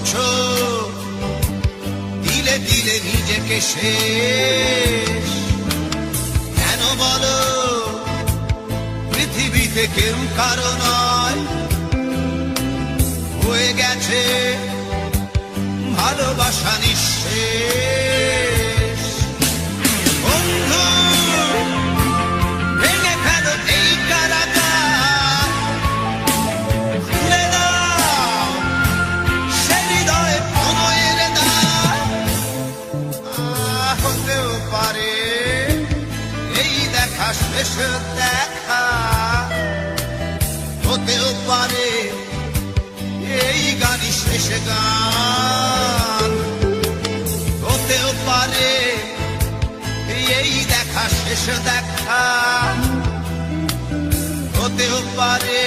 করেছো দিলে দিলে নিজেকে শেষ। কেন বলো পৃথিবীতে কেউ কারো নয়, হয়ে গেছে ভালোবাসা নিঃশেষ। বন্ধু ভেঙে ফেলো এই কারাগার, খুলে দাও সে হৃদয়ে প্রণয়ের দ্বার। হতেও পারে এই দেখা শেষ দেখা, হতেও পারে এই গানই শেষ গান, হতেও পারে এই দেখা শেষ দেখা, হতেও পারে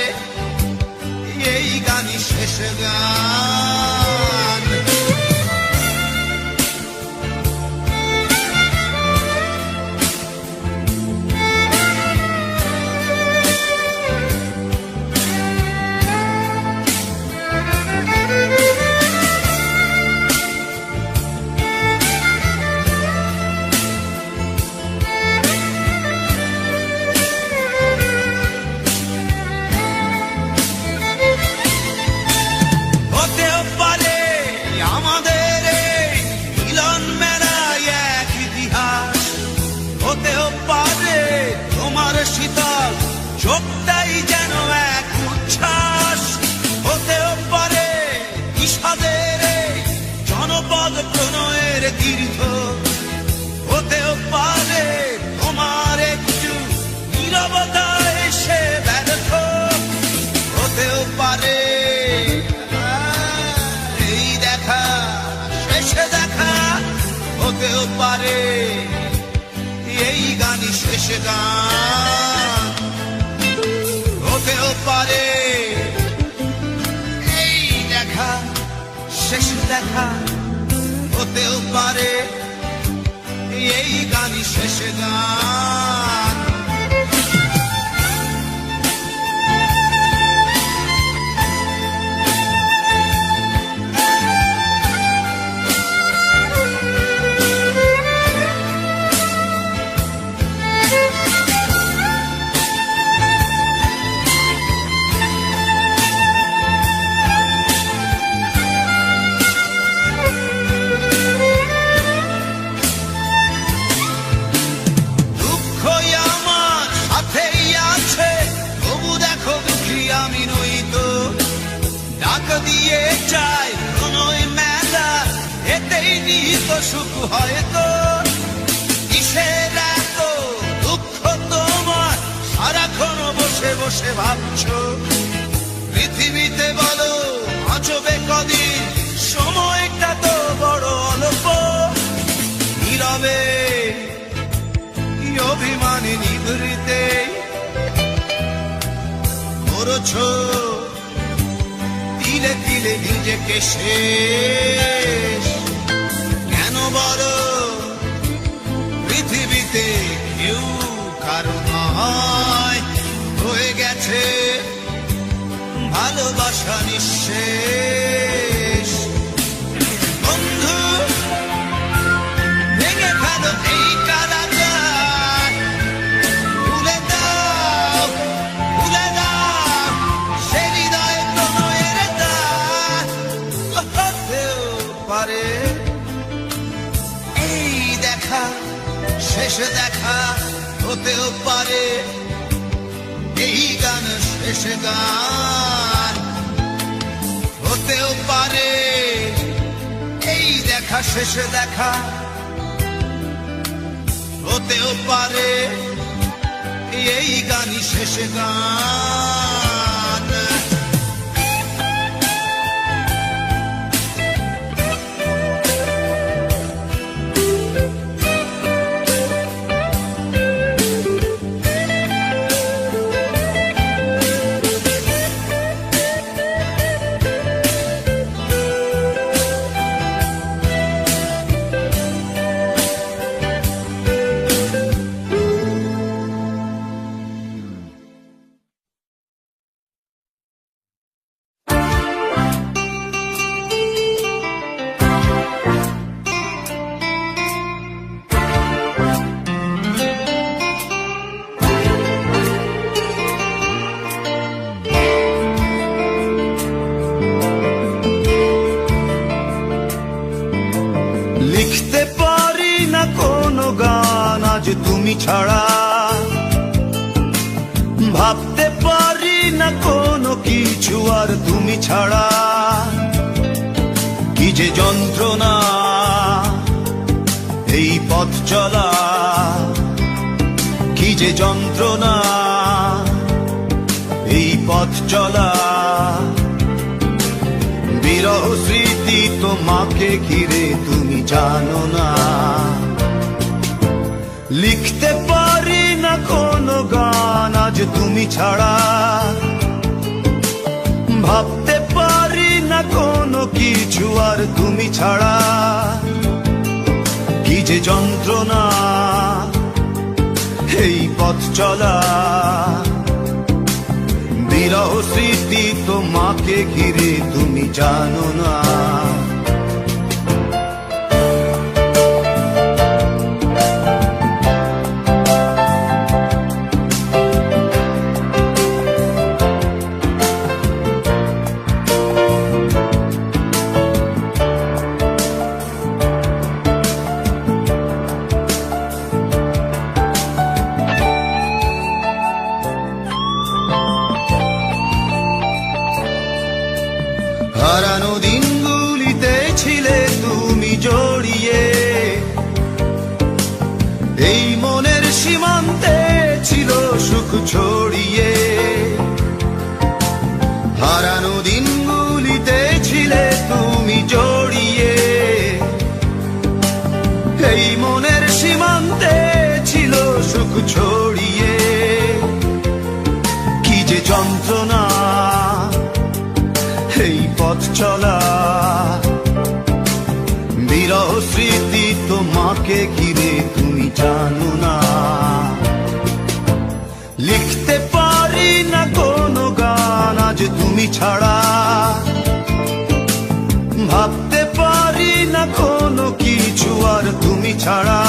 এই গানই শেষ গান। শীতল চোখটাই যেন এক উচ্ছ্বাস, হতেও পারে বিষাদের জনপদ প্রণয়ের তীর্থ, হতেও পারে তোমার একটু নীরবতা এসে ব্যর্থ, হতেও পারে এই দেখা শেষে দেখা, হতেও পারে এই গানই শেষ গান, হতেও পারে এই দেখা শেষ দেখা, হতেও পারে এই গানই শেষ গান। আমি নই তো ডাক দিয়ে চাই প্রণয় মেলা, এতেই নিহিত সুখ হয়তো। কিসের এত দুঃখ তোমার সারাক্ষণ বসে বসে ভাবছো, পৃথিবীতে বলো বাঁচবে কদিন, সময়টা তো বড় অল্প। নীরবে অভিমানী নিভৃতে করেছো দিলে দিলে নিজেকে শেষ। কেন বলো পৃথিবীতে কেউ কারো নয়, হয়ে গেছে ভালোবাসা নিঃশেষ। বন্ধু ভেঙে ফেলো এই কারাগার, ভুলে দাও ভুলে দাও সে হৃদয়ে প্রণয়ের দ্বার। হতেও পারে এই দেখা শেষ দেখা, হতেও পারে এই গান শেষ গান, হতেও পারে এই দেখা শেষ দেখা, হতেও পারে এই গানই শেষ গান। তুমি ছাড়া। ভাবতে পারি না কোনো কিছু আর তুমি ছাড়া। কি যে যন্ত্রণা এই পথ চলা, কি যে যন্ত্রণা এই পথ চলা। বিরহ স্মৃতি তোমাকে ঘিরে তুমি জানো না। লিখতে পারি না কোনো গান আজ তুমি ছাড়া। ভাবতে পারি না কোনো কিছু আর তুমি ছাড়া। কি যে যন্ত্রণা এই পথ চলা। বিরহ স্মৃতি তোমাকে ঘিরে তুমি জানো না। হারানো দিনগুলিতে ছিলে তুমি জড়িয়ে। এই মনের সীমান্তে ছিল সুখ ছড়িয়ে। হারানো দিনগুলিতে ছিলে তুমি জড়িয়ে। এই মনের সীমান্তে ছিল সুখ ছড়িয়ে। কি যে যন্ত্রণা এই পথ চলা। বিরহ স্মৃতি তোমাকে ঘিরে তুমি জানো না। লিখতে পারি না কোনো গান আজ তুমি ছাড়া। ভাবতে পারি না কোনো কিছু আর তুমি ছাড়া।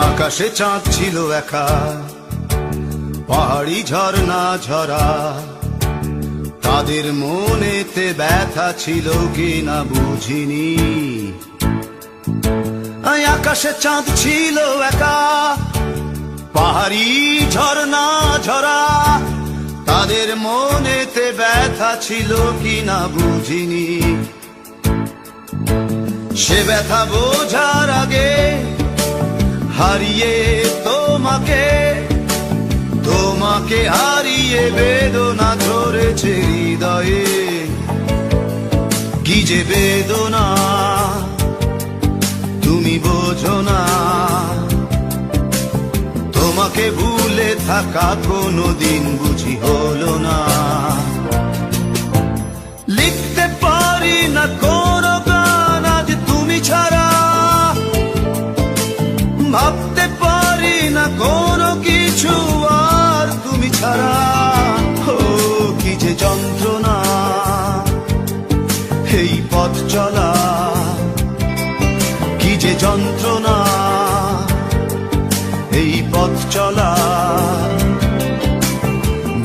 আকাশে চাঁদ ছিল একা, পাহাড়ি ঝর্ণা ঝরা। তাদের মনেতে ব্যথা ছিল কিনা বুঝিনি। আকাশে চাঁদ ছিল একা, পাহাড়ি ঝর্ণা ঝরা। তাদের মনেতে ব্যথা ছিল কিনা বুঝিনি। সে ব্যথা বোঝার আগে হারিয়ে তোমাকে, তোমাকে হারিয়ে বেদনা ধরেছে হৃদয়ে। কি যে বেদনা তুমি বোঝো না। তোমাকে ভুলে থাকা কোনোদিন বুঝি হলো না। লিখতে পারি না কোনো গান আজ তুমি ছাড়া। ভাবতে পারি না কোনো কিছু আর তুমি ছাড়া। ও কি যে যন্ত্রণা এই পথ চলা। কি যে যন্ত্রণা এই পথ চলা।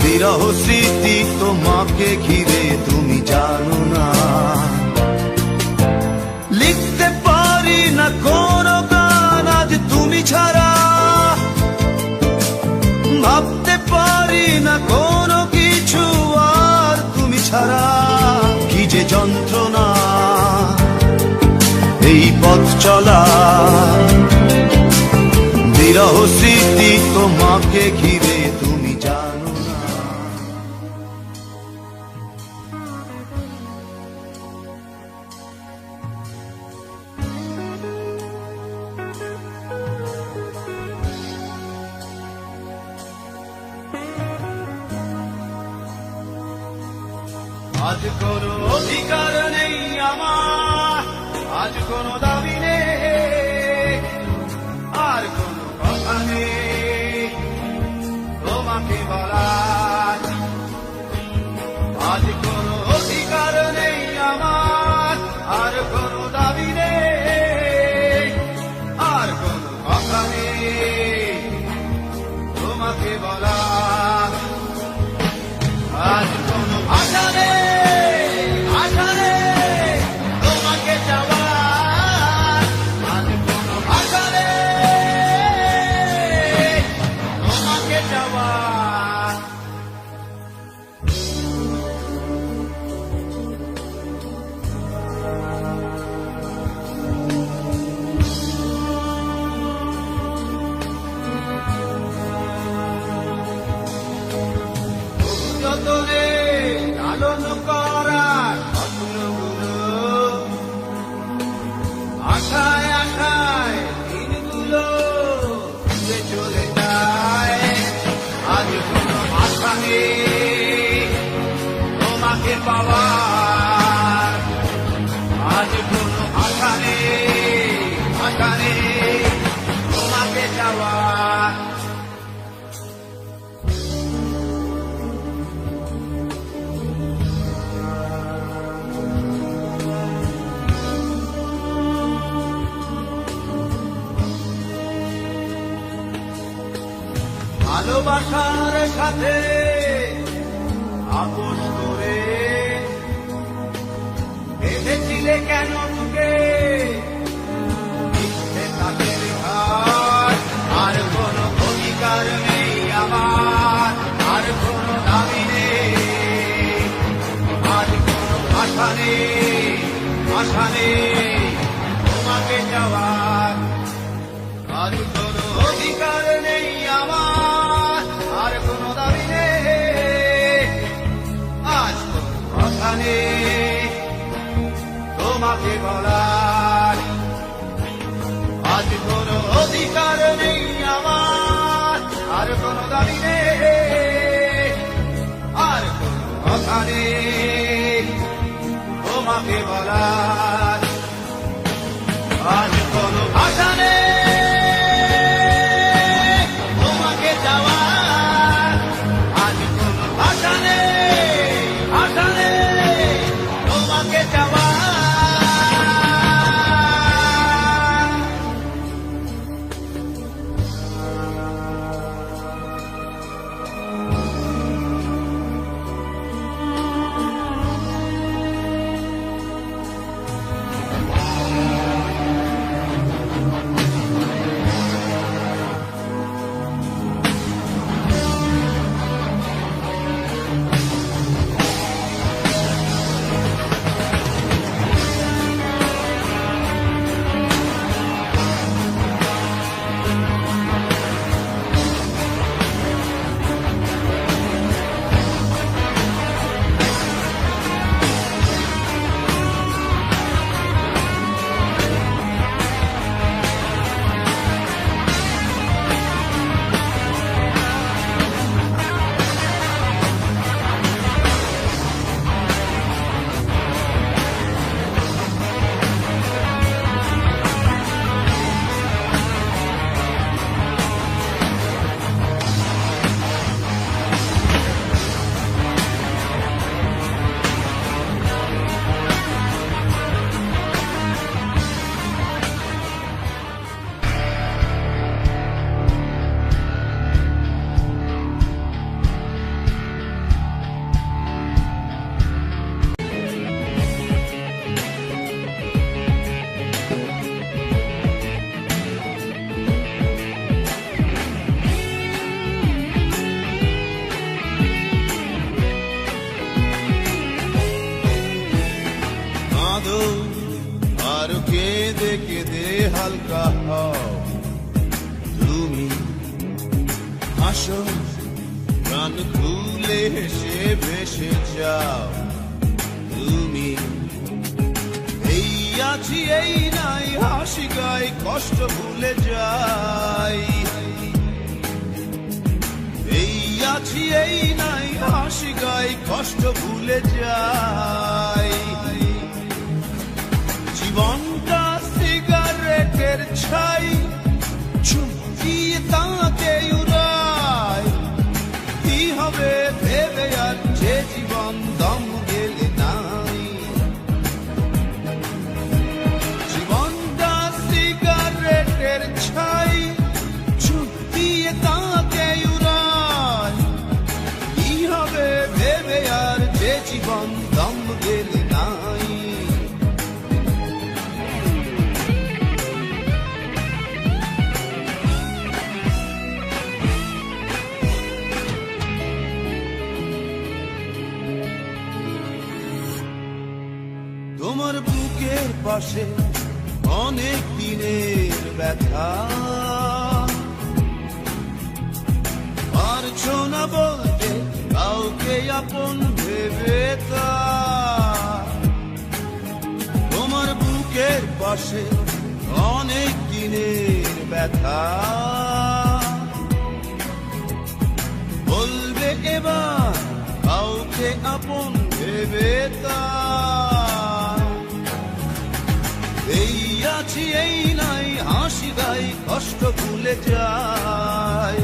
বিরহ স্মৃতি তোমাকে ঘিরে তুমি জানো না। লিখতে পারি না কোনো গান আজ তুমি ছাড়া। ভাবতে পারি না কোনো কিছু আর তুমি ছাড়া। কি যে যন্ত্রণা এই পথ চলা। বিরহ স্মৃতি তোমাকে ঘিরে তুমি জানো না। আজ কোনো অধিকার নেই আমার, আজ কোনো দাবি নেই, আর কোনো কথা নেই। ভালোবাসার সাথে আপোষ করে বেঁধেছিলে কেন তোকে মিথ্যে তাদের ঘাট? আর কোন অধিকার নেই আমার, আর কোন দাবি নেই, আর কোন আশা নেই, আশা নেই তোমাকে যাওয়ার। আর কোন অধিকার নেই আমার, আর কোন দাবি নেই, আজ কোন কথা নেই তোমাকে বলার। আজ কোন অধিকার নেই আমার, আর কোন দাবি নেই, আর কোন কথা নেই তোমাকে বলার। আজ কোন ভাষা নেই তোমাকে যাওয়ার, আজ কোন ভাষা নেই, ভাষা নেই তোমাকে যাওয়ার। আর কেঁদে কেঁদে হালকা হও তুমি, হাসো প্রাণ খুলে হেসে ভেসে যাও তুমি। এই আছি এই নাই হাসি গাই কষ্ট ভুলে যাই, এই আছি এই নাই হাসি গাই কষ্ট ভুলে যাই। জীবনটা সিগারেটের ছাই, চুমকিয়ে তাকে উড়ায়। কি হবে ভেবে আর যে জীবন দম গেলে নাই। জীবনটা সিগারেটের ছাই, চুমকিয়ে তাকে উড়ায়। কি হবে ভেবে আর যে জীবন দম গেলে নাই। তোমার বুকের পাশে অনেক দিনের ব্যথা, পারছো না বলতে কাউকে আপন ভেবে তা। তোমার বুকের পাশে অনেক দিনের ব্যথা, বলবে এবার কাউকে আপন ভেবে তা। এই আছি এই নাই হাসি গাই কষ্ট ভুলে যাই,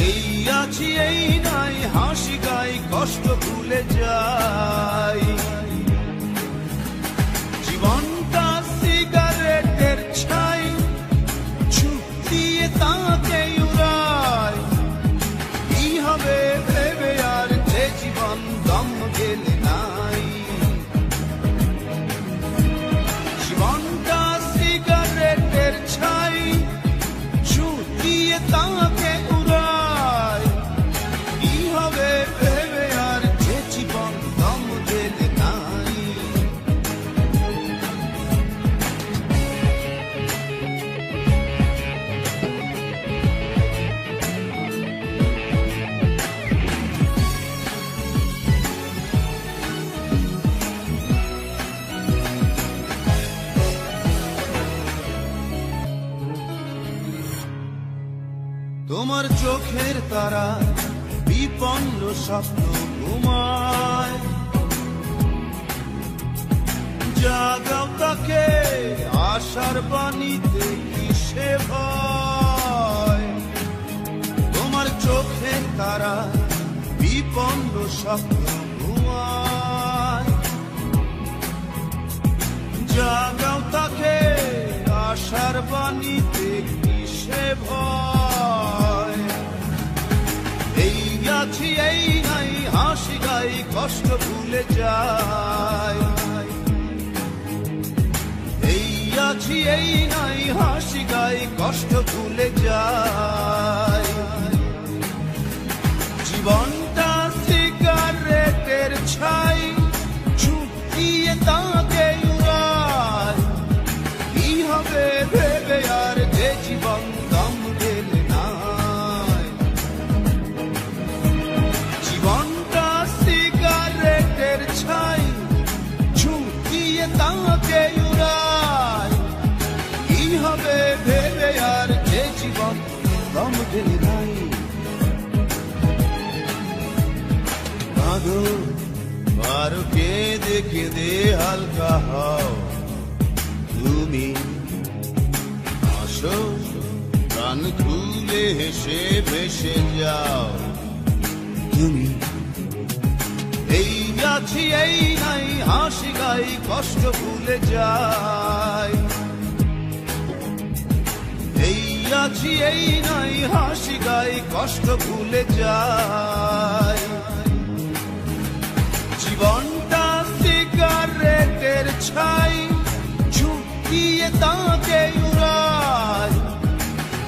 এই আছি এই নাই হাসি গাই কষ্ট ভুলে যাই। জীবনটা সিগারেটের ছাই, চুপ দিয়ে তাকে তোমার চোখের তারা বিপন্ন স্বপ্ন ঘুমায়, জাগাও তাকে আশার বাণীতে কিসে ভয়। তোমার চোখের তারা বিপন্ন স্বপ্ন ঘুমায়, জাগাও তাকে আশার বাণীতে কিসে ভয়। এই আছি এই নাই হাসি গাই কষ্ট ভুলে যায়, এই আছি এই নাই হাসি গাই কষ্ট ভুলে যায়। জীবনটা সিগারেটের ছাই ছুটিয়ে তাকে উড়ায়, কি হবে ভেবে আর যে জীবন দম গেলে নাই। জীবনটা সিগারেটের ছাই ছুটিয়ে তাকে উড়ায়, কি হবে ভেবে আর যে জীবন দম গেলে নাই। কাঁদো আর কেঁদে কেঁদে হালকা হও তুমি, আসো প্রাণ খুলে হেসে ভেসে যাও তুমি। এই আছি এই নাই হাসি গাই কষ্ট ভুলে যায়, এই আছি এই নাই হাসি গাই কষ্ট ভুলে যায়। জীবনটা সিগারেটের ছাই ছুটিয়ে তাকে উড়ায়,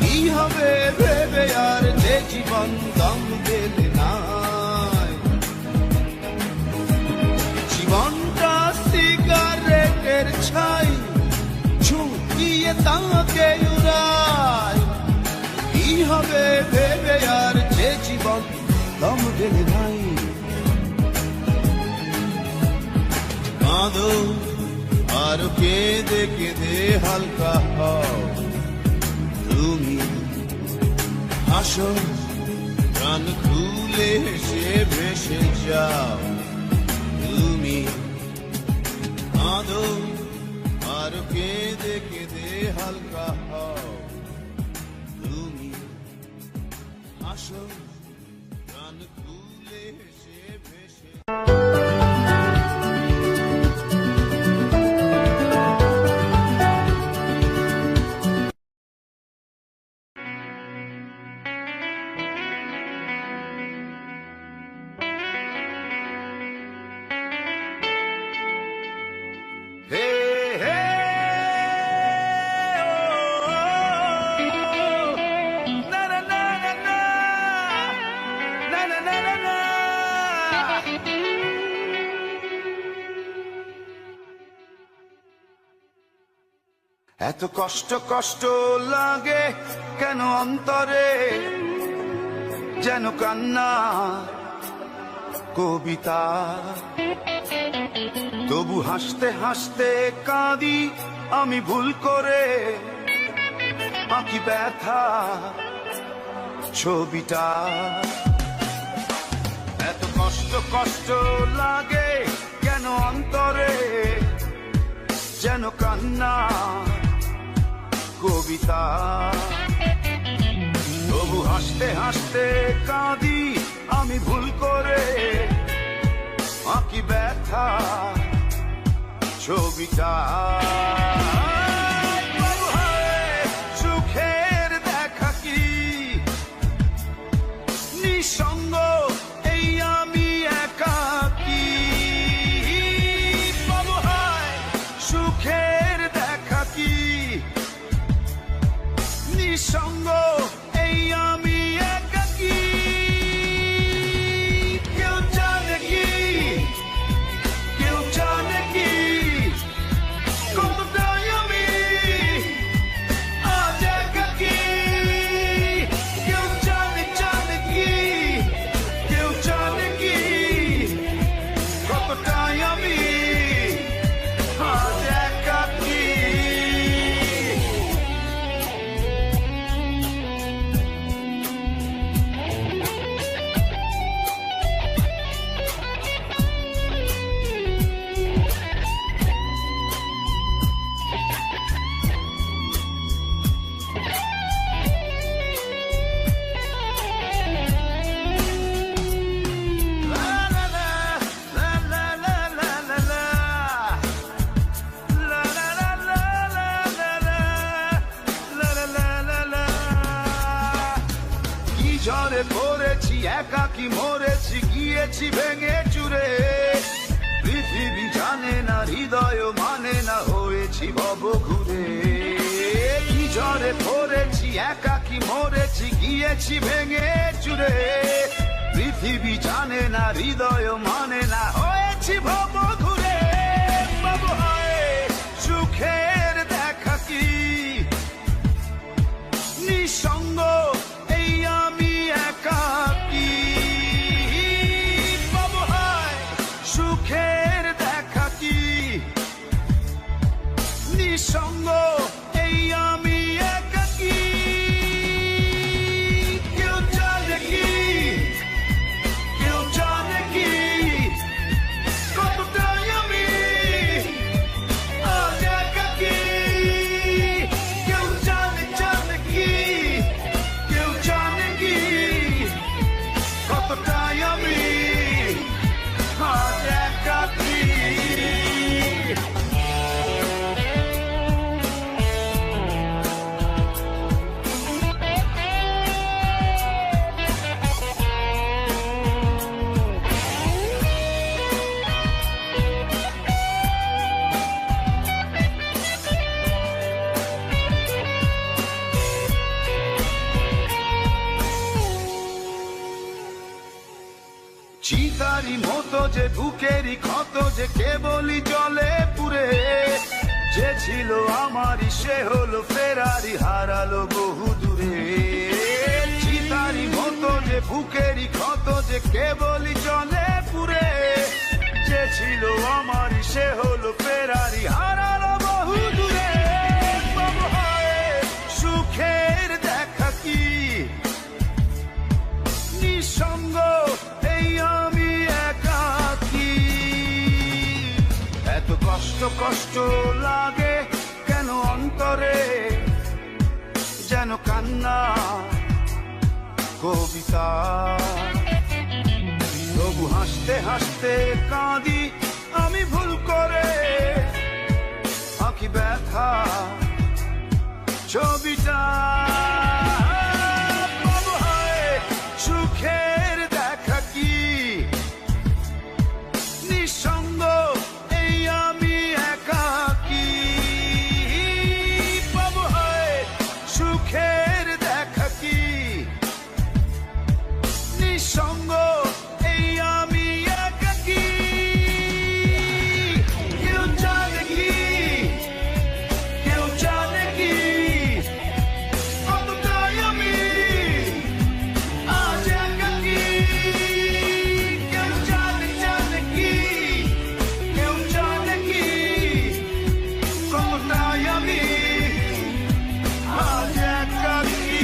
কি হবে ভেবে আর যে জীবন দম গেলে নাই। জীবনটা সিগারেটের ছাই ছুটিয়ে তাকে উড়ায়, কি হবে ভেবে আর যে জীবন দম গেলে নাই। কাঁদো আর কেঁদে কেঁদে হালকা হও তুমি, হাসো প্রাণ খুলে হেসে ভেসে যাও তুমি। কাঁদো আর কেঁদে কেঁদে হালকা হও তুমি, হাসো প্রাণ খুলে হেসে ভেসে। এত কষ্ট কষ্ট লাগে কেন অন্তরে, যেন কান্না কবিতা। তবু হাসতে হাসতে কাঁদি আমি ভুল করে, আঁকি ব্যথা ছবিটা। এত কষ্ট কষ্ট লাগে কেন অন্তরে, যেন কান্না কবিতা। তবু হাসতে হাসতে কাঁদি আমি ভুল করে, আঁকি ব্যথা ছবিটা। সুখের দেখা কি নিঃসঙ্গ এই আমি একাকী। সুখের দেখা কি নিঃসঙ্গ এই আমি একাকী। কেউ জানে কি, কেউ জানে কি কতটা ঝরে পড়েছি একাকি মরেছি গিয়েছি ভেঙে চুরে পৃথিবী জানে না হৃদয় মানে না হয়েছি ভব ঘুরে কি ঝরে পড়েছি একাকি মরেছি গিয়েছি ভেঙে চুরে পৃথিবী জানে না হৃদয় মানে না হয়েছি ভব ঘুরে বাবু হয় সুখের দেখা কি নিঃসঙ্গ এই আমি একাকি বাবু হয় সুখের দেখা কি নিঃসঙ্গ এই আমি একাকি কেউ জানে কি কেউ জানে কি কতটাই আমি আজ একাকি কেউ জানে জানে কি কেউ জানে কি কতটাই আমি আজ একাকি চিতারি মতো যে বুকেরই ক্ষত যে কেবলই জলে পুরে যে ছিল আমারই সে হলো ফেরারি হারালো বহু দূরে চিতারি মতো যে বুকেরই ক্ষত যে কেবলই জলে পুরে যে ছিল আমারই সে হলো ফেরারি হারালো বহু দূরে বাবু হয় সুখের দেখা কি নিঃসঙ্গ এই আমি একাকি এত কষ্ট কষ্ট লাগে কেন অন্তরে যেন কান্না কবিতা তবু হাসতে হাসতে কাঁদি আমি ভুল করে আঁকি ব্যথা ছবিটা বাবু হয় সুখের দেখা কি নিঃসঙ্গ এই আমি একাকি বাবু হয় সুখের দেখা কি নিঃসঙ্গ এই আমি একাকি কেউ জানে কি কেউ জানে কি কতটাই আমি আজ একাকি কেউ জানে জানে কি কেউ জানে কি কতটাই আমি আজ একাকি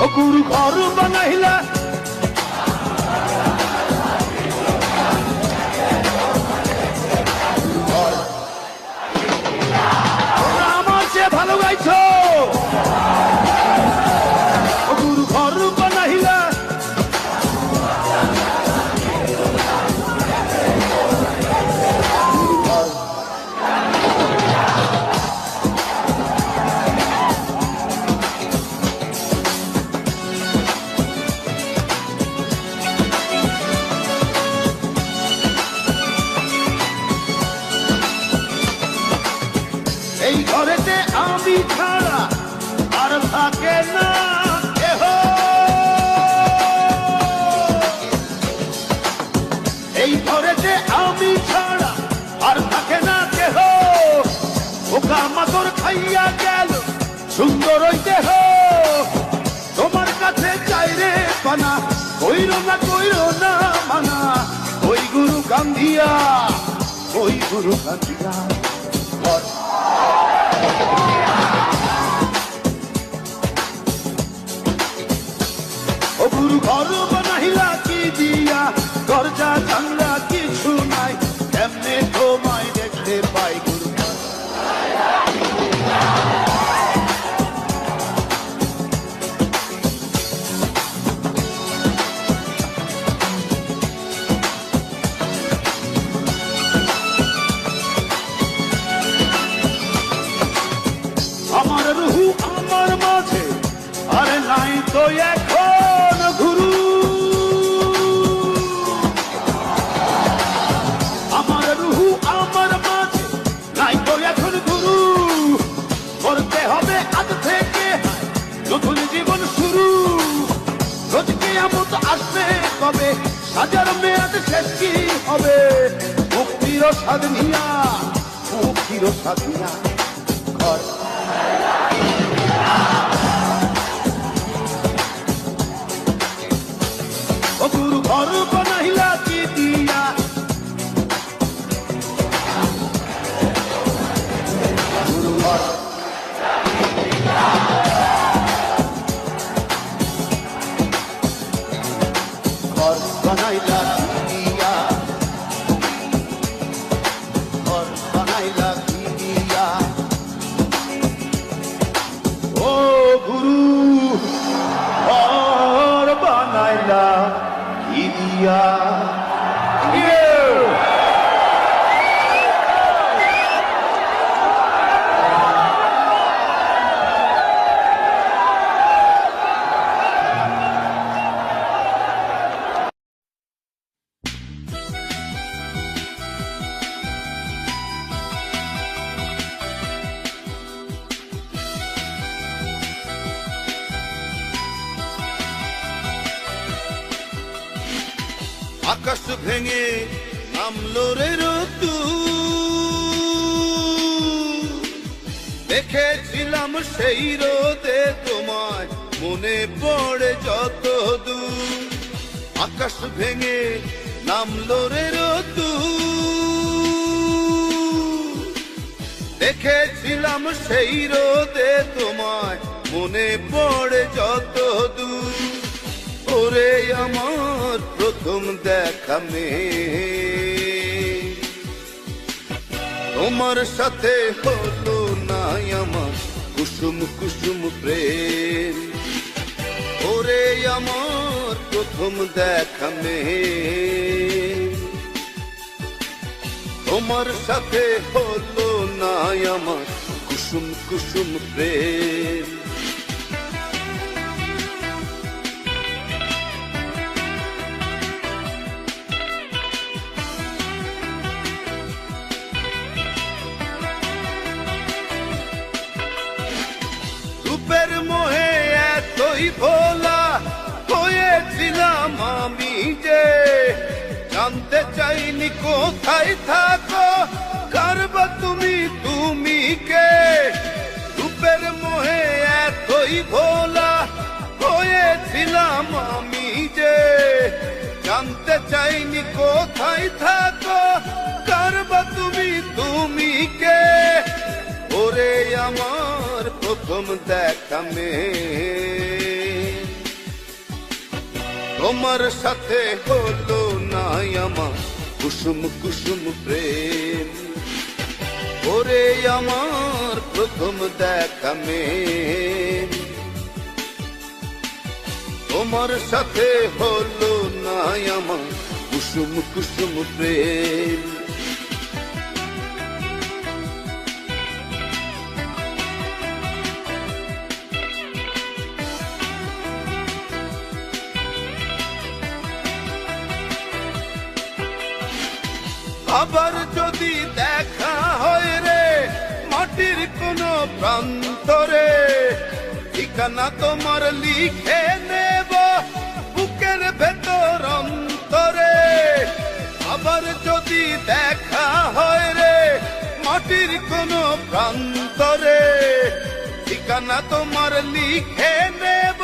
ও গুরু ঘর বানাইলা আমার চেয়ে ভালো গাইছো ও গুরু ঘর বানাইলা এই ঘরেতে আমি ছাড়া আর থাকে না কেহ এই ঘরেতে আমি ছাড়া আর থাকে না কেহ ওকা মাতর খাইয়া গেল সুন্দর ওই দেহ তোমার কাছে চাই রে বানাইলা ওই গুরু খাটিয়া ও গুরু ঘর বানাইলা কি দিয়া দরজা জানলা কিছু নাই কেমনে তোমায় দেখতে পাই গুরু আমার রুহু আমার মাঝে আরে নাই তো এখন গুরু আমার রুহু আমার মাঝে নাই তো এখন গুরু করতে হবে আজ থেকে নতুন জীবন শুরু রোজকে আমত আসবে কবে হাজার মেয়াদ শেষ কি হবে মুক্তির সাধনিয়া মুক্তির সাধনিয়া ঘর ও গুরু ঘর বানাইলা কি দিয়া গুরু ঘর ঘর বানাইলা কি দিয়া ঘর বানাইলা কি দিয়া ও গুরু ঘর বানাইলা কি দিয়া আকাশ ভেঙে নামলো রে রোদ্দুর দেখেছিলাম সেই রোদে তোমায় মনে পড়ে যত দূর আকাশ ভেঙে নামলো রে রোদ্দুর দেখেছিলাম সেই রোদে তোমায় মনে পড়ে যত দূর ওরে আমার প্রথম দেখা মেয়ে তোমার সাথে হলো না আমার কুসুম কুসুম প্রেম ওরে আমার প্রথম দেখা মেয়ে তোমার সাথে হলো না আমার কুসুম কুসুম প্রেম রূপের মোহে এতই ভোলা হয়েছিলাম আমি যে জানতে চাইনি কোথায় থাকো কারবা তুমি তুমি কে রূপের মোহে এতই ভোলা হয়েছিলাম আমি যে জানতে চাইনি কোথায় থাকো কারবা তুমি তুমি কে ওরে আমার প্রথম দেখা মেয়ে তোমার সাথে হলো না আমার কুসুম কুসুম প্রেম ওরে আমার প্রথম দেখা মেয়ে তোমার সাথে হলো না আমার কুসুম কুসুম প্রেম আবার যদি দেখা হয় রে মাটির কোন প্রান্তরে ঠিকানা তোমার লিখে নেব বুকের ভেতর অন্তরে আবার যদি দেখা হয় রে মাটির কোন প্রান্তরে ঠিকানা তোমার লিখে নেব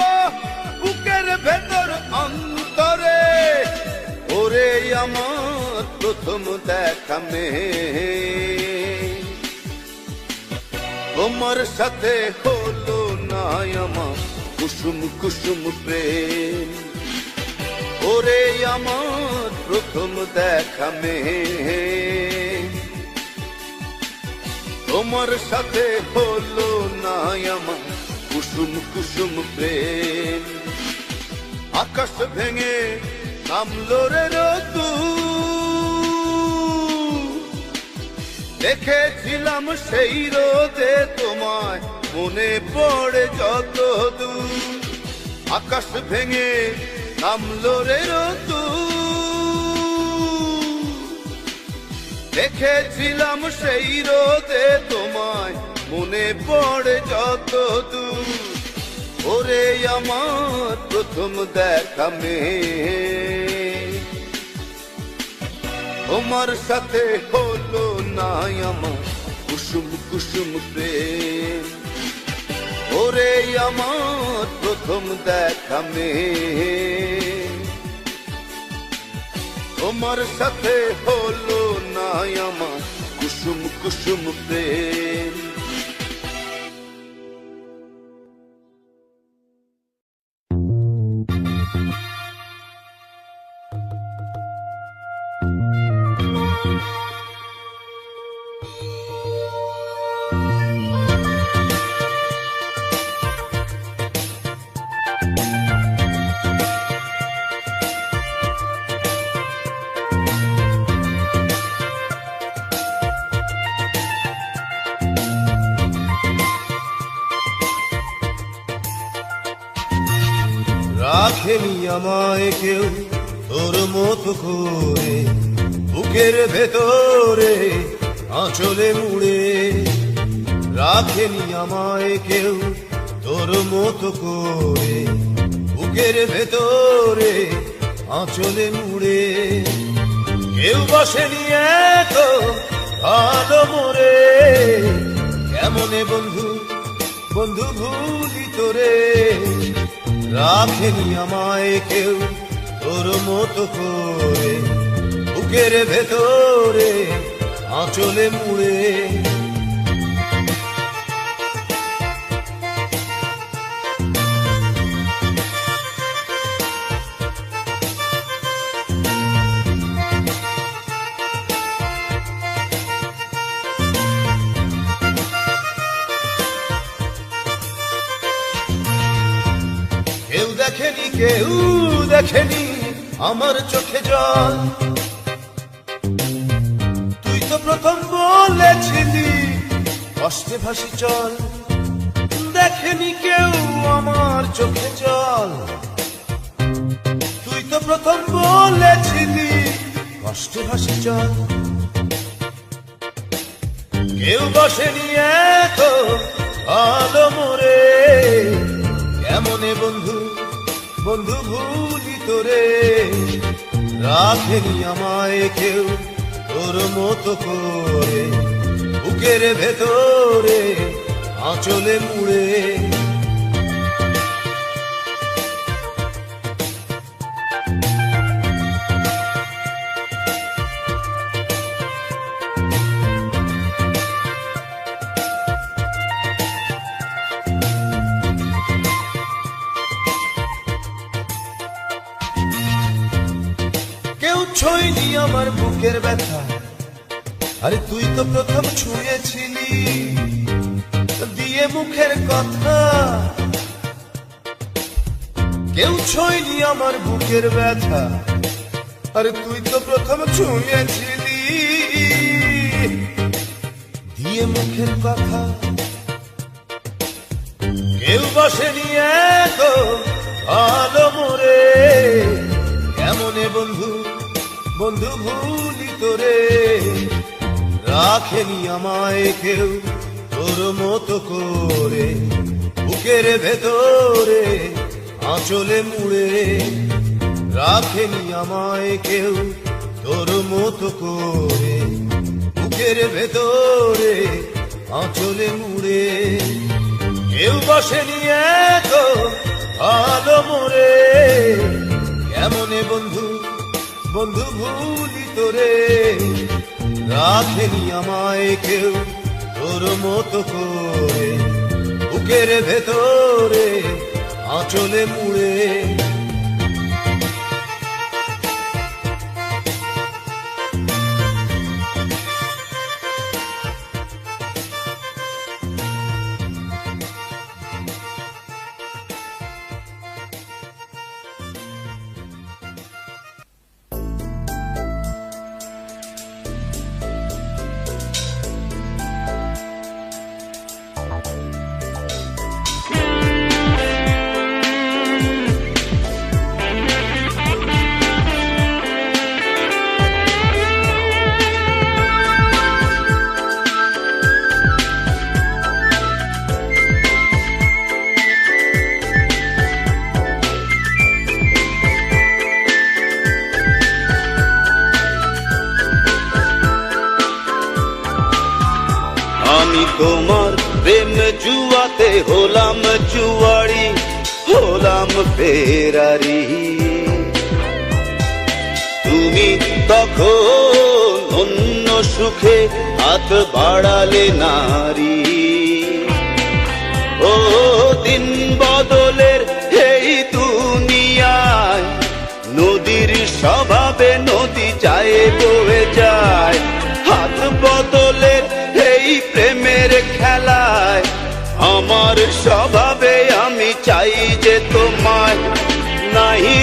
বুকের ভেতর অন্তরে ওরে আমার প্রথম দেখা মেয়ে, তোমার সাথে হলো না আমার কুসুম কুসুম প্রেম। ওরে আমার প্রথম দেখা মেয়ে, তোমার সাথে হলো না আমার কুসুম কুসুম প্রেম। আকাশ ভেঙে নামলো রে রোদ্দুর, দেখেছিলাম সেই রোদে তোমায়, মনে পড়ে যত দূর। আকাশ ভেঙে নামলো রে রোদ্দুর, দেখেছিলাম সেই রোদে তোমায়, মনে পড়ে যত দূর। ওরে আমার প্রথম দেখা মেয়ে, তোমার সাথে হলো না আমার কুসুম কুসুম প্রেম। ওরে আমার প্রথম দেখা মেয়ে, তোমার সাথে হলো না আমার কুসুম কুসুম প্রেম। রাখেনি আমায় কেউ তোর মতো করে, বুকের ভেতরে আঁচলে মুড়ে। রাখেনি আমায় কেউ তোর মতো করে, বুকের ভেতরে আঁচলে মুড়ে। কেউ বসেনি এত ভালো মোরে, কেমনে বন্ধু বন্ধু ভুলি তোরে। রাখেনি আমায় কেউ তোর মতো করে, বুকের ভেতরে আঁচলে মুড়ে। কেউ দেখেনি কেউ দেখেনি আমার চোখে জল, তুই তো প্রথম বলেছিলি কষ্টে ভাসি চল। দেখেনি কেউ আমার চোখে জল, তুই তো প্রথম বলেছিলি কষ্টে ভাসি চল। কেউ বসেনি এত ভালো মোরে, কেমনে বন্ধু বন্ধু ভুলি তোরে। রাখেনি আমায় কেউ তোর মতো করে, বুকের ভেতরে আঁচলে মুড়ে। কেউ ছুঁয়নি আমার বুকের ব্যথা, আরে তুই তো প্রথম ছুঁয়েছিলি দিয়ে মুখের কথা। কেউ ছুঁয়নি আমার বুকের ব্যথা, আরে তুই তো প্রথম ছুঁয়েছিলি দিয়ে মুখের কথা। কেউ বসেনি এত ভালো মোরে, কেমনে বন্ধু বন্ধু ভুলি তোরে। রাখেনি আমায় কেউ তোর মতো করে, বুকের ভেতরে আঁচলে মুড়ে। রাখেনি আমায় কেউ তোর মতো করে, বুকের ভেতরে আঁচলে মুড়ে। কেউ বসেনি এত ভালো মোরে, কেমনে বন্ধু বন্ধু ভুলি ভিতরে, রাখেনি আমায় কেউ তোর মতো করে, বুকের ভেতরে আঁচলে মুড়ে। আমি তোমার প্রেম জুয়াতে হলাম জুয়ারি, হলাম ফেরারি। তুমি তখন অন্য সুখে হাত বাড়ালে নারী। ও দিন বদলের এই দুনিয়ায়, নদীর স্বভাবে নদী যায় বয়ে যায়। হাত বদলের এই প্রেমের খেলায়, আমার স্বভাবে আমি চাই যে তোমায়। নাহি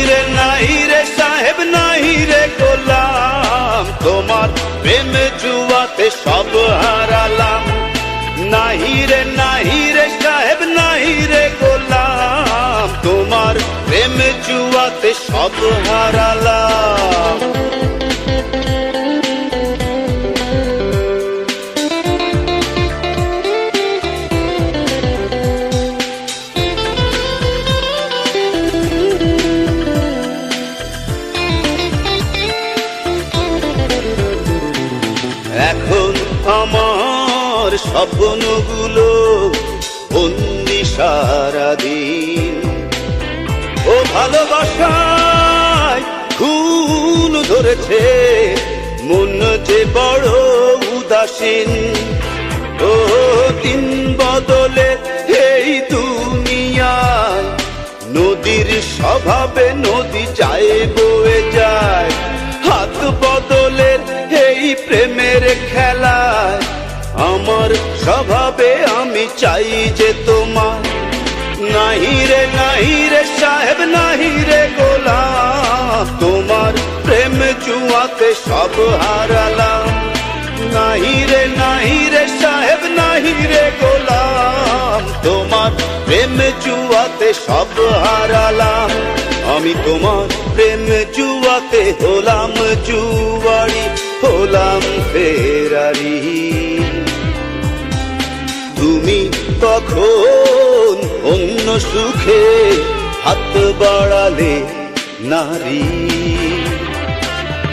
রে সাহেব নাহি রে গোলাম, তোমার প্রেম জুয়াতে সব হারালাম। নাহি রে সাহেব নাহি রে গোলাম, তোমার প্রেম জুয়াতে সব হারালাম। এখন আমার স্বপ্নগুলো বন্দি সারাদিন। ও ভালোবাসায় খুন ধরেছে, মন যে বড় উদাসীন। ও দিন বদলে এই দুনিয়ায়, নদীর স্বভাবে নদী যায় বয়ে যায়। হাত বদলের এই প্রেমের খেলায়, আমার স্বভাবে আমি চাই যে তোমার। নাহি রে সাহেব নাহি রে গোলাম, তোমার প্রেম জুয়াতে সব হারালাম। নাহি রে সাহেব নাহি রে গোলাম, তোমার প্রেম জুয়াতে সব হারালাম। আমি তোমার প্রেম জুয়াতে হলাম জুয়ারি, হলাম ফেরারি। তুমি তখন অন্য সুখে হাত বাড়ালে নারী।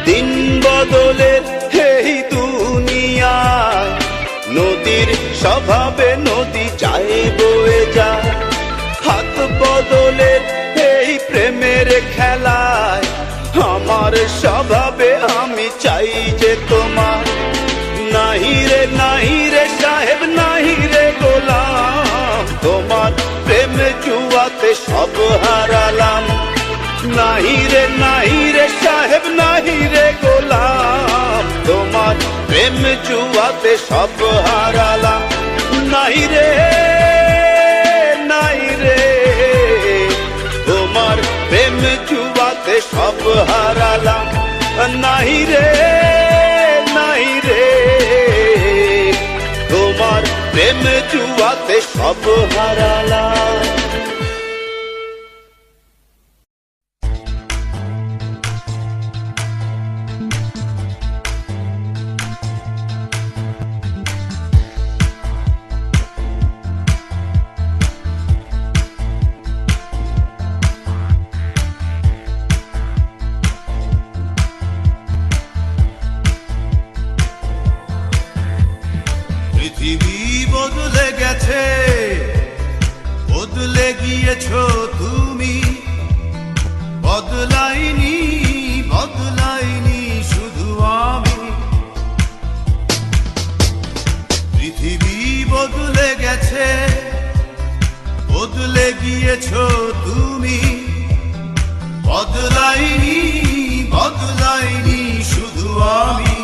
দিন বদলের এই দুনিয়ায়, নদীর স্বভাবে নদী যায় বয়ে যায়। হাত বদলের এই প্রেমের খেলায়, আমার স্বভাবে আমি চাই যে তোমার। নাহি রে সাহেব নাহি রে গোলাম, তোমার প্রেম জুয়াতে সব হারালাম। নাহি রে সাহেব নাহি রে গোলাম, তোমার প্রেম জুয়াতে সব হারালাম। নাহি রে তোমার প্রেম জুয়াতে সব হারালাম। নাহি রে তোমার প্রেম জুয়াতে সব হারালাম। পৃথিবী বদলে গেছে, বদলে গিয়েছো তুমি। বদলাইনি শুধু পৃথিবী বদলে গেছে, বদলে গিয়েছো তুমি। বদলাইনি, বদলাইনি শুধু আমি।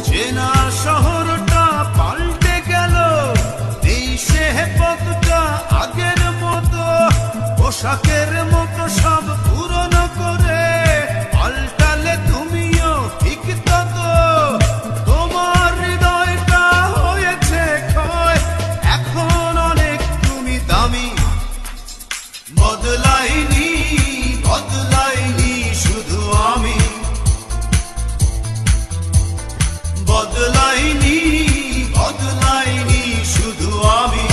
চেনা শহরটা পাল্টে গেল, এই সে পথটা আগের মতো। পোশাকের মতো সব পুরনো করে পাল্টালে তুমিও ঠিক ততো। তোমার হৃদয়টা হয়েছে ক্ষয়, এখন অনেক তুমি দামি। বদলাইনি, বদলাইনি শুধু আমি। বদলাইনি, বদলাইনি শুধু আমি।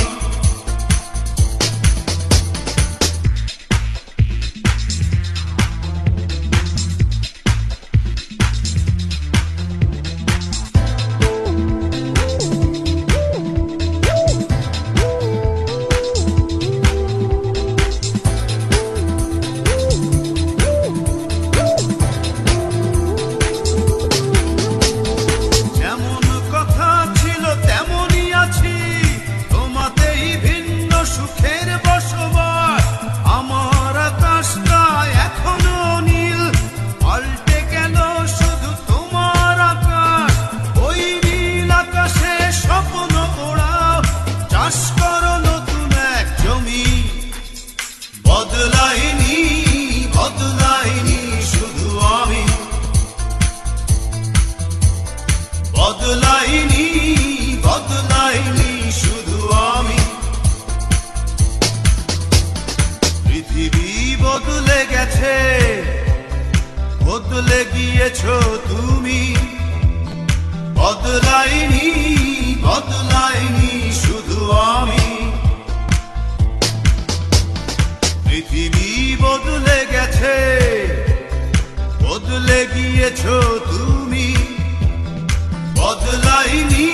যেমন কথা ছিল তেমনই আছি, তোমাতেই ভিন্ন সুখের বসবাস। আমার আকাশটা এখনো নীল, পাল্টে গেল শুধু তোমার আকাশ। ওই নীল আকাশে স্বপ্ন ওড়াও, চাষ করো নতুন এক জমি। বদলাইনি, বদলাইনি শুধু আমি। বদলাইনি, বদলাইনি শুধু আমি। পৃথিবী বদলে গেছে, বদলে গিয়েছো তুমি। বদলাইনি, বদলাইনি শুধু আমি। পৃথিবী বদলে গেছে, বদলে গিয়েছো তুমি। বদলাইনি,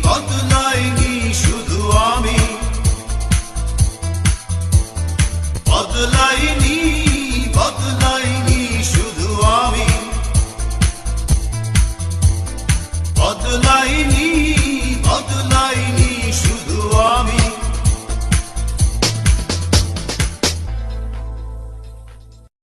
বদলাইনি শুধু আমি। বদলাইনি, বদলাইনি শুধু আমি। বদলাইনি,